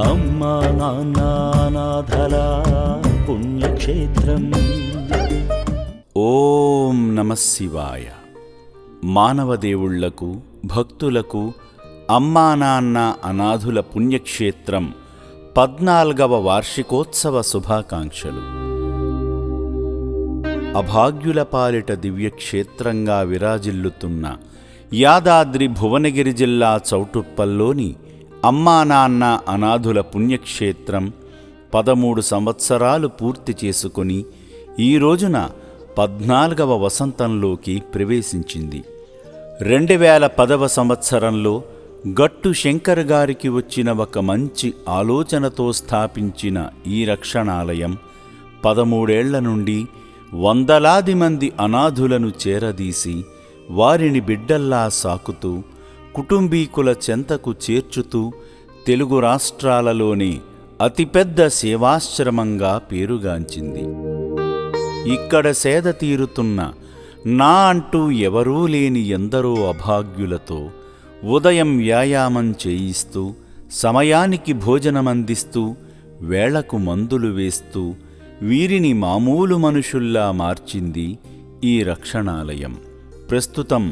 అమ్మా నాన్న అనాథల పుణ్యక్షేత్రం. ఓం నమః శివాయ. మానవ దేవుళ్లకు, భక్తులకు అమ్మా నాన్న అనాథుల పుణ్యక్షేత్రం 14వ వార్షికోత్సవ శుభాకాంక్షలు. అభాగ్యుల పాలిట దివ్యక్షేత్రంగా విరాజిల్లుతున్న యాదాద్రి భువనగిరి జిల్లా చౌటుప్పల్లోని అమ్మా నాన్న అనాథుల పుణ్యక్షేత్రం 13 సంవత్సరాలు పూర్తి చేసుకుని ఈ రోజున 14వ వసంతంలోకి ప్రవేశించింది. 2010వ సంవత్సరంలో గట్టు శంకర్ గారికి వచ్చిన ఒక మంచి ఆలోచనతో స్థాపించిన ఈ రక్షణాలయం 13 ఏళ్ల నుండి వందలాది మంది అనాథులను చేరదీసి వారిని బిడ్డల్లా సాకుతూ కుటుంబీకుల చెంతకు చేర్చుతూ తెలుగు రాష్ట్రాలలోనే అతిపెద్ద సేవాశ్రమంగా పేరుగాంచింది. ఇక్కడ సేద తీరుతున్న నా అంటూ ఎవరూ లేని ఎందరో అభాగ్యులతో ఉదయం వ్యాయామం చేయిస్తూ, సమయానికి భోజనమందిస్తూ, వేళకు మందులు వేస్తూ వీరిని మామూలు మనుషుల్లా మార్చింది ఈ రక్షణాలయం. ప్రస్తుతం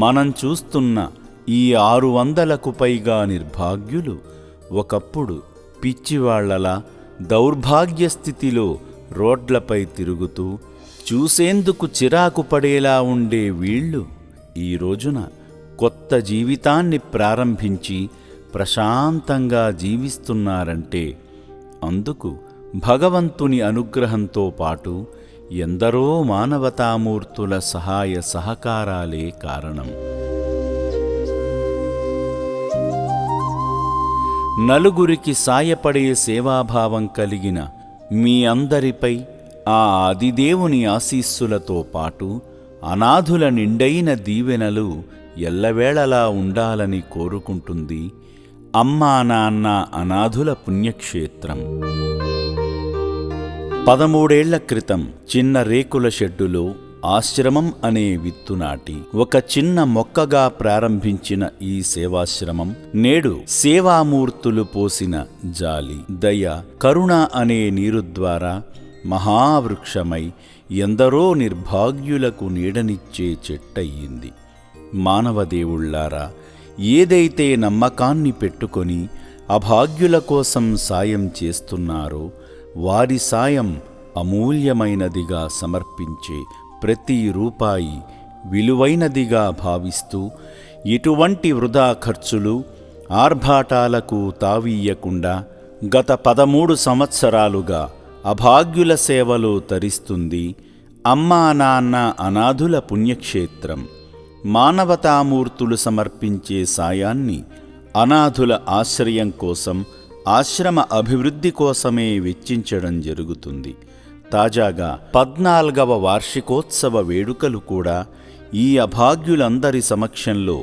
మనం చూస్తున్న ఈ 600కు పైగా నిర్భాగ్యులు ఒకప్పుడు పిచ్చివాళ్లలా దౌర్భాగ్య స్థితిలో రోడ్లపై తిరుగుతూ చూసేందుకు చిరాకు పడేలా ఉండే వీళ్లు ఈ రోజున కొత్త జీవితాన్ని ప్రారంభించి ప్రశాంతంగా జీవిస్తున్నారంటే అందుకు భగవంతుని అనుగ్రహంతో పాటు ఎందరో మానవతామూర్తుల సహాయ సహకారాలే కారణం. నలుగురికి సాయపడే సేవాభావం కలిగిన మీ అందరిపై ఆ ఆదిదేవుని ఆశీస్సులతో పాటు అనాథుల నిండైన దీవెనలు ఎల్లవేళలా ఉండాలని కోరుకుంటుంది అమ్మా నాన్న అనాథుల పుణ్యక్షేత్రం. 13 ఏళ్ల క్రితం చిన్న రేకుల షెడ్డులో ఆశ్రమం అనే విత్తు నాటి ఒక చిన్న మొక్కగా ప్రారంభించిన ఈ సేవాశ్రమం నేడు సేవామూర్తులు పోసిన జాలి, దయ, కరుణ అనే నీరు ద్వారా మహావృక్షమై ఎందరో నిర్భాగ్యులకు నీడనిచ్చే చెట్టయ్యింది. మానవదేవుళ్లారా, ఏదైతే నమ్మకాన్ని పెట్టుకొని అభాగ్యుల కోసం సాయం చేస్తున్నారో వారి సాయం అమూల్యమైనదిగా సమర్పించే ప్రతి రూపాయి విలువైనదిగా భావిస్తూ ఎటువంటి వృధా ఖర్చులు, ఆర్భాటాలకు తావీయకుండా గత 13 సంవత్సరాలుగా అభాగ్యుల సేవలో తరిస్తుంది అమ్మా నాన్న అనాథుల పుణ్యక్షేత్రం. మానవతామూర్తులు సమర్పించే సాయాన్ని అనాథుల ఆశ్రయం కోసం, ఆశ్రమ అభివృద్ధి కోసమే వెచ్చించడం జరుగుతుంది. తాజాగా 14వ వార్షికోత్సవ వేడుకలు కూడా ఈ అభాగ్యులందరి సమక్షంలో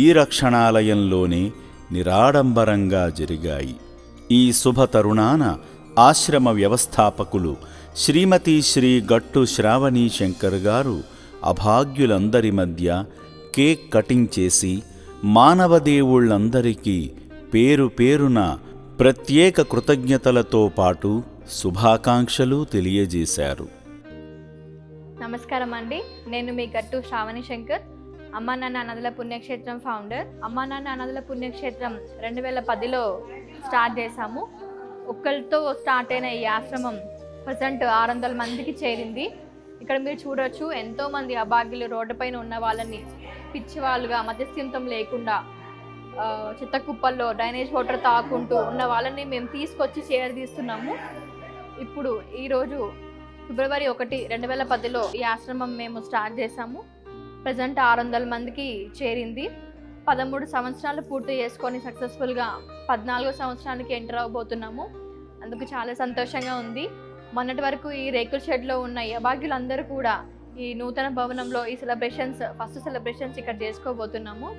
ఈ రక్షణాలయంలోనే నిరాడంబరంగా జరిగాయి. ఈ శుభ తరుణాన ఆశ్రమ వ్యవస్థాపకులు శ్రీమతి శ్రీ గట్టు శ్రావణీ శంకర్ గారు అభాగ్యులందరి మధ్య కేక్ కటింగ్ చేసి మానవదేవుళ్లందరికీ పేరు పేరున ప్రత్యేక కృతజ్ఞతలతో పాటు శుభాకాంక్షలు తెలియజేశారు. నమస్కారం అండి, నేను మీ గట్టు శ్రావణి శంకర్, అమ్మా నాన్న అనాథుల పుణ్యక్షేత్రం ఫౌండర్. అమ్మా నాన్న అనాథుల పుణ్యక్షేత్రం 2010లో స్టార్ట్ చేశాము. ఒక్కరితో స్టార్ట్ అయిన ఈ ఆశ్రమం ప్రజెంట్ 600 మందికి చేరింది. ఇక్కడ మీరు చూడొచ్చు, ఎంతోమంది అభాగ్యులు రోడ్డుపైన ఉన్న వాళ్ళని పిచ్చి వాళ్ళుగా మధ్యస్థితం లేకుండా చెత్త కుప్పల్లో డ్రైనేజ్ వాటర్ తాకుంటూ ఉన్న వాళ్ళని మేము తీసుకొచ్చి చేరదీస్తున్నాము. ఇప్పుడు ఈరోజు ఫిబ్రవరి 1, 2010లో ఈ ఆశ్రమం మేము స్టార్ట్ చేశాము. ప్రజెంట్ 600 మందికి చేరింది. 13 సంవత్సరాలు పూర్తి చేసుకొని సక్సెస్ఫుల్గా 14వ సంవత్సరానికి ఎంటర్ అవబోతున్నాము. అందుకు చాలా సంతోషంగా ఉంది. మొన్నటి వరకు ఈ రేకుల షెడ్లో ఉన్న అభాగ్యులందరూ కూడా ఈ నూతన భవనంలో ఈ ఫస్ట్ సెలబ్రేషన్స్ ఇక్కడ చేసుకోబోతున్నాము.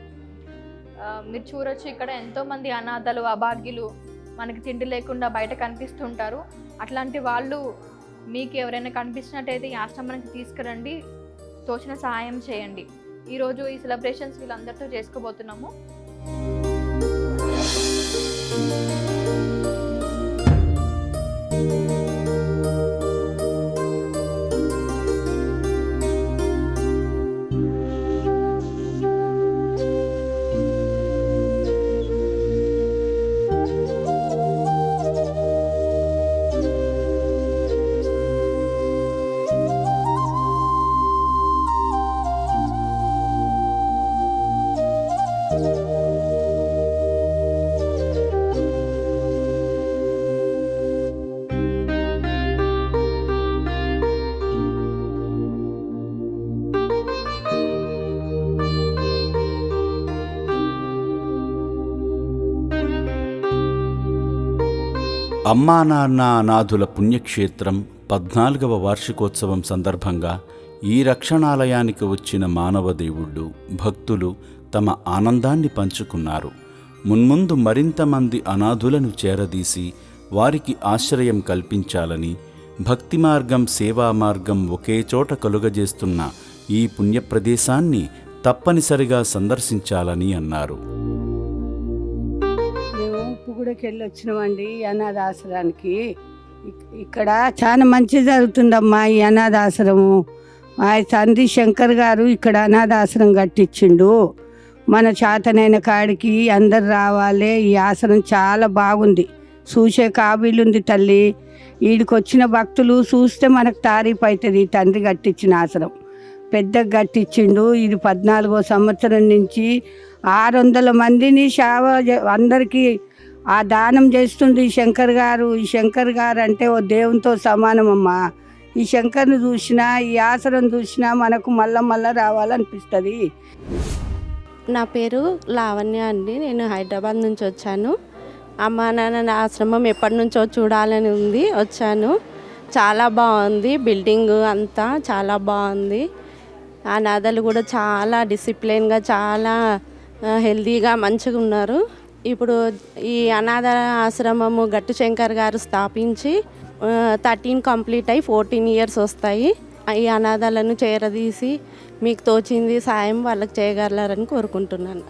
మీరు చూడొచ్చు, ఇక్కడ ఎంతోమంది అనాథలు, అభాగ్యులు మనకి తిండి లేకుండా బయట కనిపిస్తుంటారు. అట్లాంటి వాళ్ళు మీకు ఎవరైనా కనిపించినట్టయితే ఈ ఆశ్రమానికి తీసుకురండి, తోచిన సహాయం చేయండి. ఈరోజు ఈ సెలబ్రేషన్స్ వీళ్ళందరితో చేసుకోబోతున్నాము. అమ్మా నాన్న అనాథుల పుణ్యక్షేత్రం 14వ వార్షికోత్సవం సందర్భంగా ఈ రక్షణాలయానికి వచ్చిన మానవదేవుళ్ళు భక్తులు తమ ఆనందాన్ని పంచుకున్నారు. మున్ముందు మరింత మంది అనాథులను చేరదీసి వారికి ఆశ్రయం కల్పించాలని, భక్తి మార్గం సేవా మార్గం ఒకే చోట కలుగజేస్తున్న ఈ పుణ్యప్రదేశాన్ని తప్పనిసరిగా సందర్శించాలని అన్నారు. మేము ఉప్పుగూడకి వెళ్ళి వచ్చినామండి ఈ అనాథాశ్రమానికి. ఇక్కడ చాలా మంచి జరుగుతుందమ్మా ఈ అనాథాశ్రమం. మా తండ్రి శంకర్ గారు ఇక్కడ అనాథాశ్రమం కట్టించిండు. మన చేతనైన కాడికి అందరు రావాలి. ఈ ఆశ్రమం చాలా బాగుంది, చూసే కాబీలుంది తల్లి. వీడికి వచ్చిన భక్తులు చూస్తే మనకు తారీఫ్ అవుతుంది. ఈ తండ్రి కట్టించిన ఆశ్రమం పెద్దగా కట్టించిండు. ఇది 14వ సంవత్సరం నుంచి 600 మందిని అందరికీ ఆ దానం చేస్తుంది ఈ శంకర్ గారు. ఈ శంకర్ గారు అంటే ఓ దేవునితో సమానమమ్మా. ఈ శంకర్ని చూసినా ఈ ఆశ్రమం చూసినా మనకు మళ్ళా రావాలనిపిస్తుంది. నా పేరు లావణ్య అండి. నేను హైదరాబాద్ నుంచి వచ్చాను. అమ్మా నాన్న ఆశ్రమం ఎప్పటి నుంచో చూడాలని ఉంది, వచ్చాను. చాలా బాగుంది, బిల్డింగ్ అంతా చాలా బాగుంది. అనాథలు కూడా చాలా డిసిప్లిన్గా, చాలా హెల్తీగా మంచిగా ఉన్నారు. ఇప్పుడు ఈ అనాథ ఆశ్రమము గట్టు శంకర్ గారు స్థాపించి 13 కంప్లీట్ అయ్యి 14 ఇయర్స్ వస్తాయి. ఈ అనాథాలను చేరదీసి మీకు తోచింది సాయం వాళ్ళకి చేయగలరని కోరుకుంటున్నాను.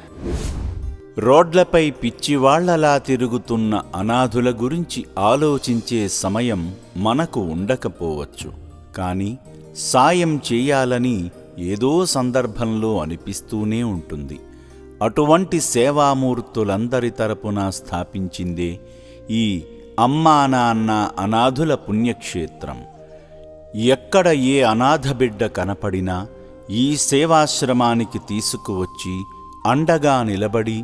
రోడ్లపై పిచ్చివాళ్లలా తిరుగుతున్న అనాథుల గురించి ఆలోచించే సమయం మనకు ఉండకపోవచ్చు. కానీ సాయం చేయాలని ఏదో సందర్భంలో అనిపిస్తూనే ఉంటుంది. అటువంటి సేవామూర్తులందరి తరపున స్థాపించిందే ఈ అమ్మా నాన్న అనాథుల పుణ్యక్షేత్రం. ఎక్కడ ఏ అనాథ బిడ్డ కనపడినా ఈ సేవాశ్రమానికి తీసుకువచ్చి అండగా నిలబడి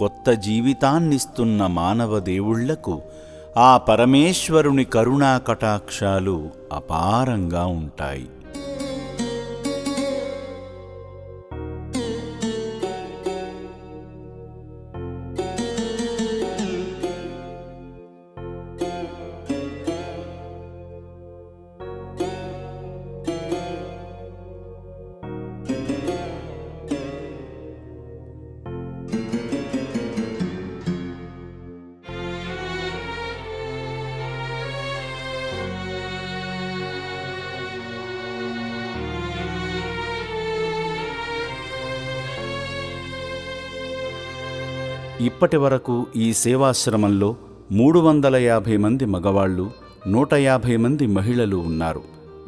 కొత్త జీవితాన్నిస్తున్న మానవదేవుళ్లకు ఆ పరమేశ్వరుని కరుణా కటాక్షాలు అపారంగా ఉంటాయి. ఇప్పటి వరకు ఈ సేవాశ్రమంలో 350 మంది మగవాళ్ళు, 150 మంది మహిళలు ఉన్నారు.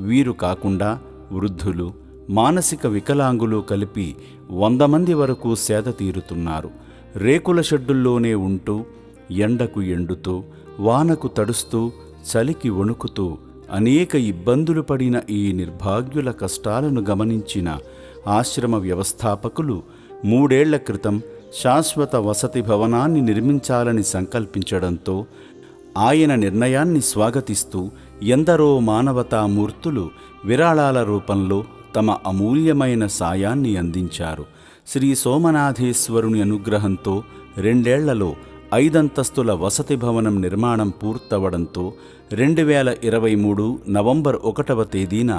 వీరు కాకుండా వృద్ధులు, మానసిక వికలాంగులు కలిపి 100 మంది వరకు సేద తీరుతున్నారు. రేకుల షెడ్డుల్లోనే ఉంటూ ఎండకు ఎండుతూ, వానకు తడుస్తూ, చలికి వణుకుతూ అనేక ఇబ్బందులు పడిన ఈ నిర్భాగ్యుల కష్టాలను గమనించిన ఆశ్రమ వ్యవస్థాపకులు 3 ఏళ్ల క్రితం శాశ్వత వసతి భవనాన్ని నిర్మించాలని సంకల్పించడంతో ఆయన నిర్ణయాన్ని స్వాగతిస్తూ ఎందరో మానవతామూర్తులు విరాళాల రూపంలో తమ అమూల్యమైన సాయాన్ని అందించారు. శ్రీ సోమనాథేశ్వరుని అనుగ్రహంతో 2 ఏళ్లలో 5 అంతస్తుల వసతి భవనం నిర్మాణం పూర్తవడంతో 2023 నవంబర్ 1వ తేదీన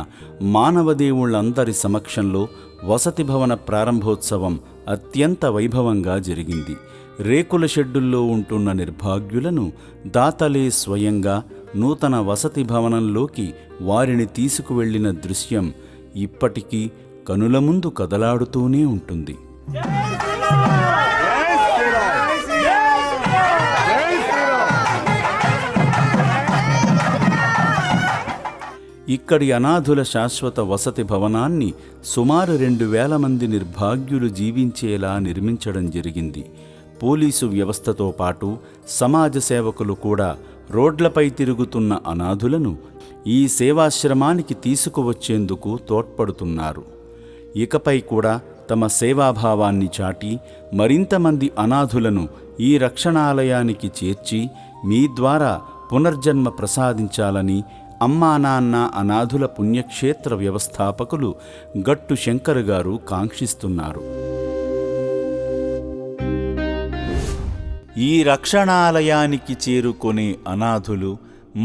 మానవదేవుళ్లందరి సమక్షంలో వసతి భవన ప్రారంభోత్సవం అత్యంత వైభవంగా జరిగింది. రేకుల షెడ్డుల్లో ఉంటున్న నిర్భాగ్యులను దాతలే స్వయంగా నూతన వసతి భవనంలోకి వారిని తీసుకువెళ్లిన దృశ్యం ఇప్పటికీ కనుల ముందు కదలాడుతూనే ఉంటుంది. ఇక్కడి అనాథుల శాశ్వత వసతి భవనాన్ని సుమారు 2000 మంది నిర్భాగ్యులు జీవించేలా నిర్మించడం జరిగింది. పోలీసు వ్యవస్థతో పాటు సమాజ సేవకులు కూడా రోడ్లపై తిరుగుతున్న అనాథులను ఈ సేవాశ్రమానికి తీసుకువచ్చేందుకు తోడ్పడుతున్నారు. ఇకపై కూడా తమ సేవాభావాన్ని చాటి మరింతమంది అనాథులను ఈ రక్షణాలయానికి చేర్చి మీ ద్వారా పునర్జన్మ ప్రసాదించాలని అమ్మా నాన్న అనాథుల పుణ్యక్షేత్ర వ్యవస్థాపకులు గట్టు శంకర్ గారు కాంక్షిస్తున్నారు. ఈ రక్షణాలయానికి చేరుకునే అనాథులు,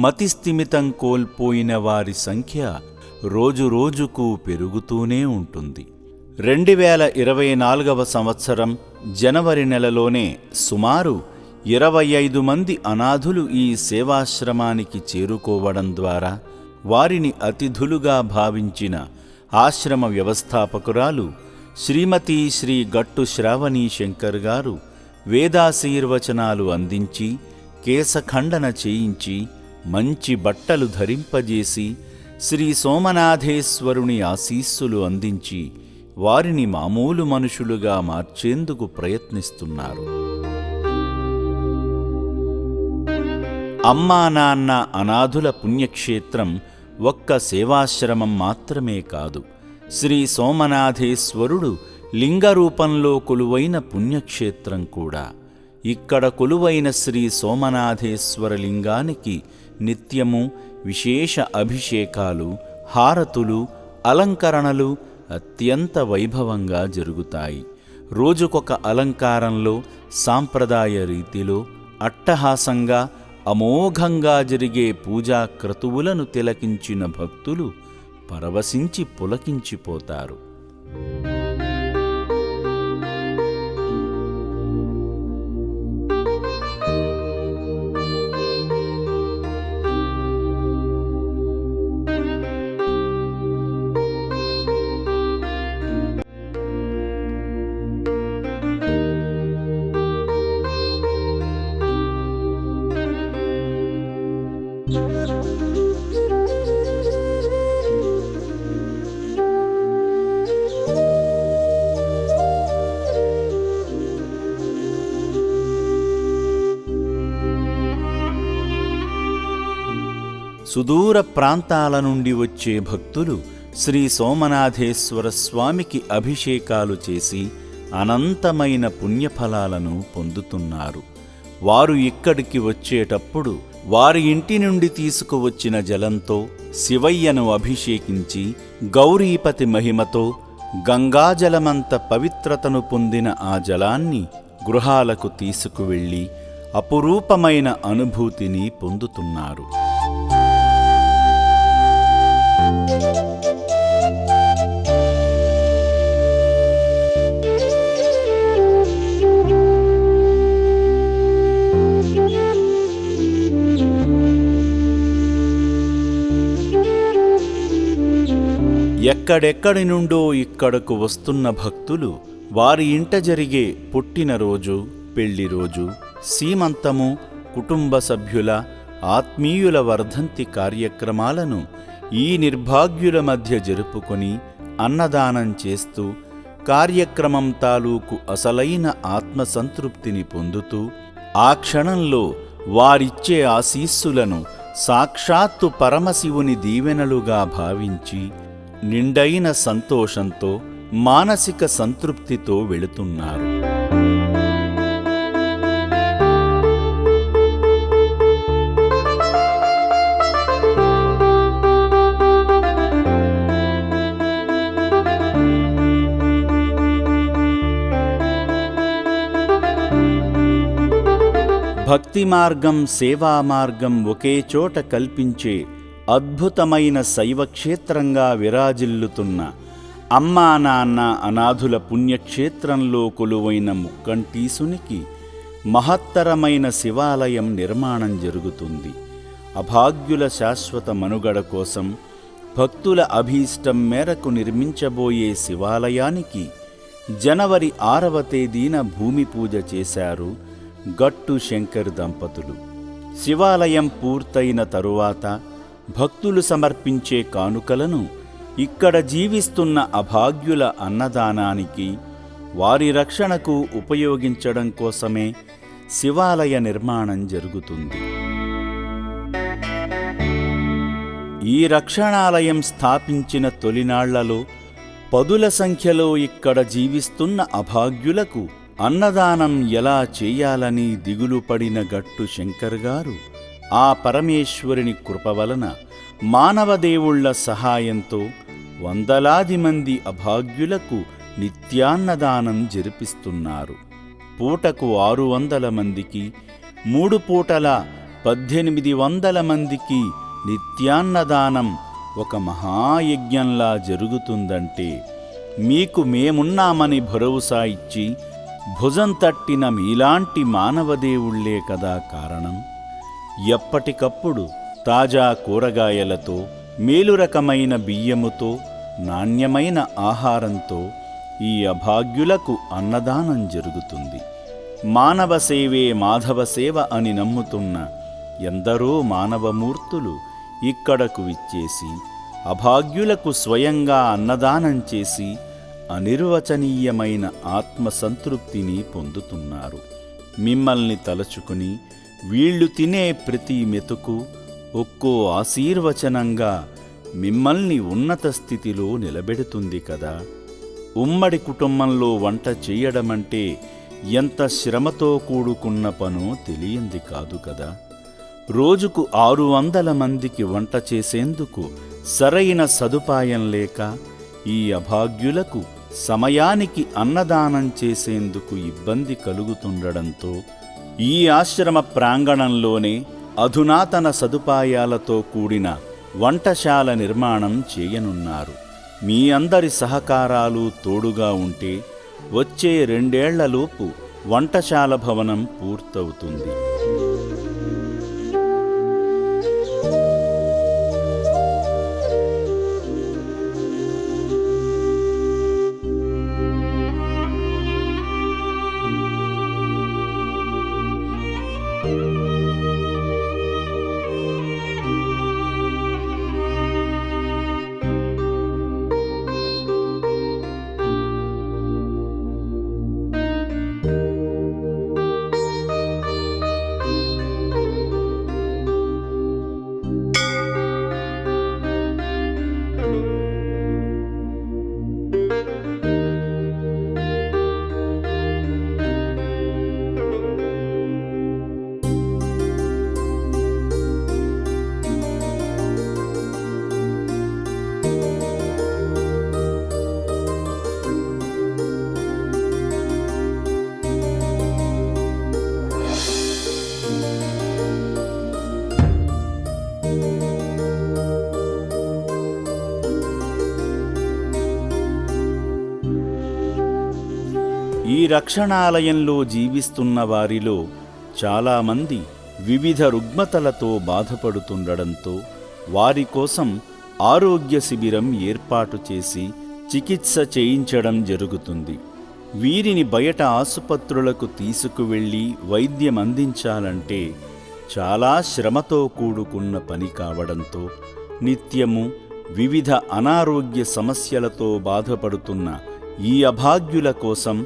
మతిస్థిమితం కోల్పోయిన వారి సంఖ్య రోజురోజుకు పెరుగుతూనే ఉంటుంది. 2024వ సంవత్సరం జనవరి నెలలోనే సుమారు 25 మంది అనాథులు ఈ సేవాశ్రమానికి చేరుకోవడం ద్వారా వారిని అతిథులుగా భావించిన ఆశ్రమ వ్యవస్థాపకురాలు శ్రీమతి శ్రీ గట్టు శ్రావణీ శంకర్ గారు వేదాశీర్వచనాలు అందించి, కేశఖండన చేయించి, మంచి బట్టలు ధరింపజేసి, శ్రీ సోమనాథేశ్వరుని ఆశీస్సులు అందించి వారిని మామూలు మనుషులుగా మార్చేందుకు ప్రయత్నిస్తున్నారు. అమ్మా నాన్న అనాథుల పుణ్యక్షేత్రం ఒక్క సేవాశ్రమం మాత్రమే కాదు, శ్రీ సోమనాథేశ్వరుడు లింగరూపంలో కొలువైన పుణ్యక్షేత్రం కూడా. ఇక్కడ కొలువైన శ్రీ సోమనాథేశ్వర లింగానికి నిత్యము విశేష అభిషేకాలు, హారతులు, అలంకరణలు అత్యంత వైభవంగా జరుగుతాయి. రోజుకొక అలంకారంలో సాంప్రదాయ రీతిలో అట్టహాసంగా అమోఘంగా జరిగే పూజా క్రతువులను తిలకించిన భక్తులు పరవశించి పులకించిపోతారు. సుదూర ప్రాంతాల నుండి వచ్చే భక్తులు శ్రీ సోమనాథేశ్వర స్వామికి అభిషేకాలు చేసి అనంతమైన పుణ్యఫలాలను పొందుతున్నారు. వారు ఇక్కడికి వచ్చేటప్పుడు వారి ఇంటి నుండి తీసుకువచ్చిన జలంతో శివయ్యను అభిషేకించి, గౌరీపతి మహిమతో గంగాజలమంత పవిత్రతను పొందిన ఆ జలాన్ని గృహాలకు తీసుకువెళ్ళి అపురూపమైన అనుభూతిని పొందుతున్నారు. ఎక్కడెక్కడి నుండో ఇక్కడకు వస్తున్న భక్తులు వారి ఇంట జరిగే పుట్టినరోజు, పెళ్లిరోజు, సీమంతము, కుటుంబ సభ్యుల, ఆత్మీయుల వర్ధంతి కార్యక్రమాలను ఈ నిర్భాగ్యుల మధ్య జరుపుకొని అన్నదానం చేస్తూ కార్యక్రమం తాలూకు అసలైన ఆత్మసంతృప్తిని పొందుతూ ఆ క్షణంలో వారిచ్చే ఆశీస్సులను సాక్షాత్తు పరమశివుని దీవెనలుగా భావించి నిండైన సంతోషంతో, మానసిక సంతృప్తితో వెళుతున్నారు. భక్తి మార్గం, సేవా మార్గం ఒకే చోట కల్పించే అద్భుతమైన శైవక్షేత్రంగా విరాజిల్లుతున్న అమ్మా నాన్న అనాథుల పుణ్యక్షేత్రంలో కొలువైన ముక్కంటీసునికి మహత్తరమైన శివాలయం నిర్మాణం జరుగుతుంది. అభాగ్యుల శాశ్వత మనుగడ కోసం భక్తుల అభీష్టం మేరకు నిర్మించబోయే శివాలయానికి జనవరి 6వ తేదీన భూమి పూజ చేశారు గట్టు శంకర్ దంపతులు. శివాలయం పూర్తయిన తరువాత భక్తులు సమర్పించే కానుకలను ఇక్కడ జీవిస్తున్న అభాగ్యుల అన్నదానానికి, వారి రక్షణకు ఉపయోగించడం కోసమే శివాలయ నిర్మాణం జరుగుతుంది. ఈ రక్షణాలయం స్థాపించిన తొలినాళ్లలో పదుల సంఖ్యలో ఇక్కడ జీవిస్తున్న అభాగ్యులకు అన్నదానం ఎలా చేయాలని దిగులు పడిన గట్టు శంకర్ గారు ఆ పరమేశ్వరుని కృప వలన మానవదేవుళ్ల సహాయంతో వందలాది మంది అభాగ్యులకు నిత్యాన్నదానం జరిపిస్తున్నారు. పూటకు 600 మందికి, 3 పూటల 1800 మందికి నిత్యాన్నదానం ఒక మహాయజ్ఞంలా జరుగుతుందంటే మీకు మేమున్నామని భరోసా ఇచ్చి భుజం తట్టిన మీలాంటి మానవదేవుళ్లే కదా కారణం. ఎప్పటికప్పుడు తాజా కూరగాయలతో, మేలు రకమైన బియ్యముతో, నాణ్యమైన ఆహారంతో ఈ అభాగ్యులకు అన్నదానం జరుగుతుంది. మానవ సేవే మాధవ సేవ అని నమ్ముతున్న ఎందరో మానవమూర్తులు ఇక్కడకు విచ్చేసి అభాగ్యులకు స్వయంగా అన్నదానం చేసి అనిర్వచనీయమైన ఆత్మసంతృప్తిని పొందుతున్నారు. మిమ్మల్ని తలచుకుని వీళ్ళు తినే ప్రతి మెతుకు ఒక్కో ఆశీర్వచనంగా మిమ్మల్ని ఉన్నత స్థితిలో నిలబెడుతుంది కదా. ఉమ్మడి కుటుంబంలో వంట చేయడమంటే ఎంత శ్రమతో కూడుకున్న పనో తెలియంది కాదు కదా. రోజుకు 600 మందికి వంట చేసేందుకు సరైన సదుపాయం లేక ఈ అభాగ్యులకు సమయానికి అన్నదానం చేసేందుకు ఇబ్బంది కలుగుతుండడంతో ఈ ఆశ్రమ ప్రాంగణంలోనే అధునాతన సదుపాయాలతో కూడిన వంటశాల నిర్మాణం చేయనున్నారు. మీ అందరి సహకారాలు తోడుగా ఉంటే వచ్చే 2 ఏళ్లలోపు వంటశాల భవనం పూర్తవుతుంది. ఈ రక్షణాలయంలో జీవిస్తున్న వారిలో చాలామంది వివిధ రుగ్మతలతో బాధపడుతుండడంతో వారి కోసం ఆరోగ్య శిబిరం ఏర్పాటు చేసి చికిత్స చేయించడం జరుగుతుంది. వీరిని బయట ఆసుపత్రులకు తీసుకువెళ్ళి వైద్యం అందించాలంటే చాలా శ్రమతో కూడుకున్న పని కావడంతో నిత్యము వివిధ అనారోగ్య సమస్యలతో బాధపడుతున్న ఈ అభాగ్యుల కోసం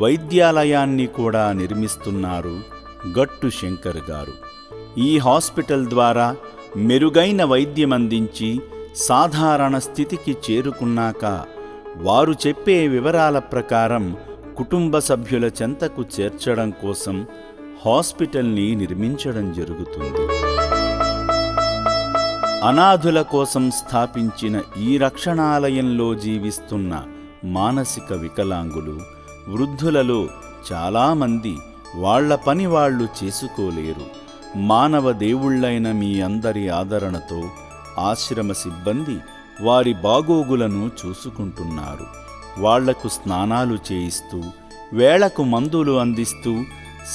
వైద్యాలయాన్ని కూడా నిర్మిస్తున్నారు గట్టు శంకర్ గారు. ఈ హాస్పిటల్ ద్వారా మెరుగైన వైద్యమందించి సాధారణ స్థితికి చేరుకున్నాక వారు చెప్పే వివరాల ప్రకారం కుటుంబ సభ్యుల చెంతకు చేర్చడం కోసం హాస్పిటల్ని నిర్మించడం జరుగుతుంది. అనాథుల కోసం స్థాపించిన ఈ రక్షణాలయంలో జీవిస్తున్న మానసిక వికలాంగులు, వృద్ధులలో చాలామంది వాళ్ల పని వాళ్లు చేసుకోలేరు. మానవ దేవుళ్లైన మీ అందరి ఆదరణతో ఆశ్రమ సిబ్బంది వారి బాగోగులను చూసుకుంటున్నారు. వాళ్లకు స్నానాలు చేయిస్తూ, వేళకు మందులు అందిస్తూ,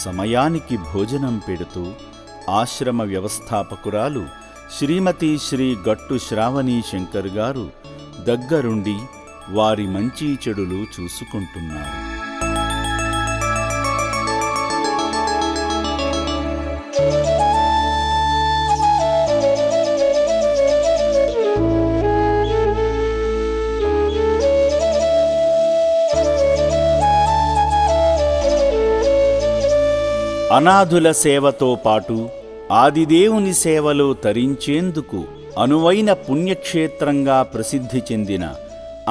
సమయానికి భోజనం పెడుతూ ఆశ్రమ వ్యవస్థాపకురాలు శ్రీమతి శ్రీ గట్టు శ్రావణీ శంకర్ గారు దగ్గరుండి వారి మంచి చెడులు చూసుకుంటున్నారు. అనాథుల సేవతో పాటు ఆదిదేవుని సేవలో తరించేందుకు అనువైన పుణ్యక్షేత్రంగా ప్రసిద్ధి చెందిన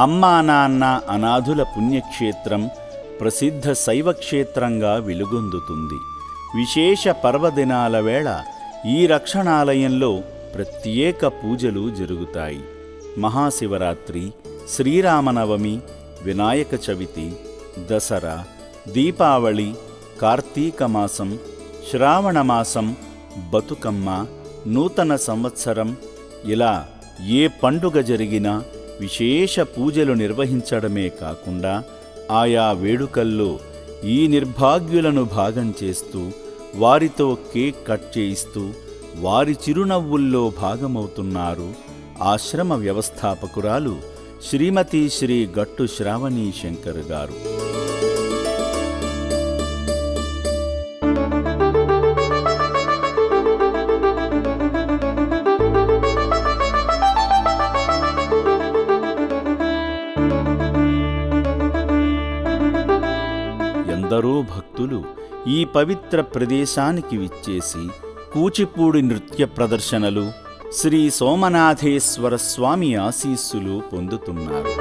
అమ్మా నాన్న అనాథుల పుణ్యక్షేత్రం ప్రసిద్ధ శైవక్షేత్రంగా వెలుగొందుతుంది. విశేష పర్వదినాల వేళ ఈ రక్షణాలయంలో ప్రత్యేక పూజలు జరుగుతాయి. మహాశివరాత్రి, శ్రీరామనవమి, వినాయక చవితి, దసరా, దీపావళి, కార్తీక మాసం, శ్రావణ మాసం, బతుకమ్మ, నూతన సంవత్సరం, ఇలా ఏ పండుగ జరిగినా విశేష పూజలు నిర్వహించడమే కాకుండా ఆయా వేడుకల్లో ఈ నిర్భాగ్యులను భాగం చేస్తూ, వారితో కేక్ కట్ చేయిస్తూ వారి చిరునవ్వుల్లో భాగమవుతున్నారు ఆశ్రమ వ్యవస్థాపకురాలు శ్రీమతి శ్రీ గట్టు శ్రావణి శంకర్ గారు. ఎందరో భక్తులు ఈ పవిత్ర ప్రదేశానికి విచ్చేసి కూచిపూడి నృత్య ప్రదర్శనలు, శ్రీ సోమనాథేశ్వర స్వామి ఆశీస్సులు పొందుతున్నారు.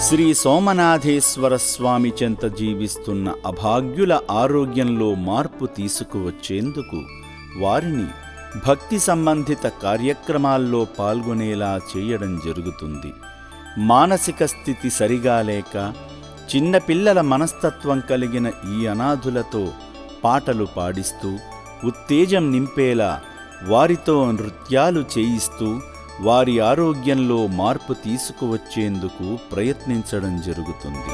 శ్రీ సోమనాథేశ్వర స్వామి చెంత జీవిస్తున్న అభాగ్యుల ఆరోగ్యంలో మార్పు తీసుకువచ్చేందుకు వారిని భక్తి సంబంధిత కార్యక్రమాల్లో పాల్గొనేలా చేయడం జరుగుతుంది. మానసిక స్థితి సరిగా లేక చిన్నపిల్లల మనస్తత్వం కలిగిన ఈ అనాథులతో పాటలు పాడిస్తూ, ఉత్తేజం నింపేలా వారితో నృత్యాలు చేయిస్తూ వారి ఆరోగ్యంలో మార్పు తీసుకువచ్చేందుకు ప్రయత్నించడం జరుగుతుంది.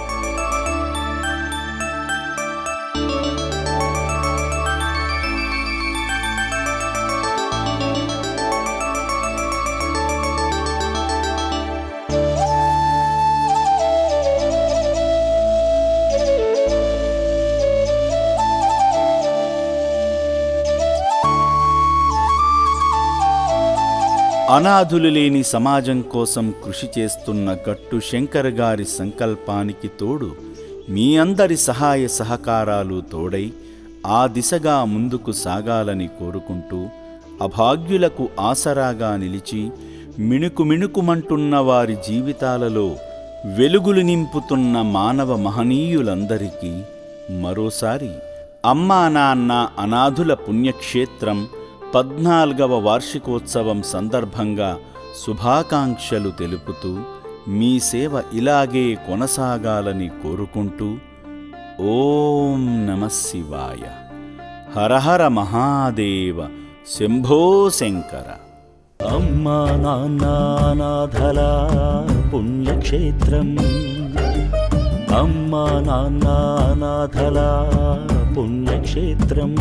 అనాథులు లేని సమాజం కోసం కృషి చేస్తున్న గట్టు శంకర్ గారి సంకల్పానికి తోడు మీ అందరి సహాయ సహకారాలు తోడై ఆ దిశగా ముందుకు సాగాలని కోరుకుంటూ, అభాగ్యులకు ఆసరాగా నిలిచి మిణుకుమిణుకుమంటున్న వారి జీవితాలలో వెలుగులు నింపుతున్న మానవ మహనీయులందరికీ మరోసారి అమ్మా నాన్న అనాథుల పుణ్యక్షేత్రం 14వ వార్షికోత్సవం సందర్భంగా శుభాకాంక్షలు తెలుపుతూ, మీ సేవ ఇలాగే కొనసాగాలని కోరుకుంటూ, ఓం నమః శివాయ. హర హర మహాదేవ, శంభో శంకర. అమ్మా నాన్న అనాథల పుణ్యక్షేత్రం, అమ్మా నాన్న అనాథల పుణ్యక్షేత్రం.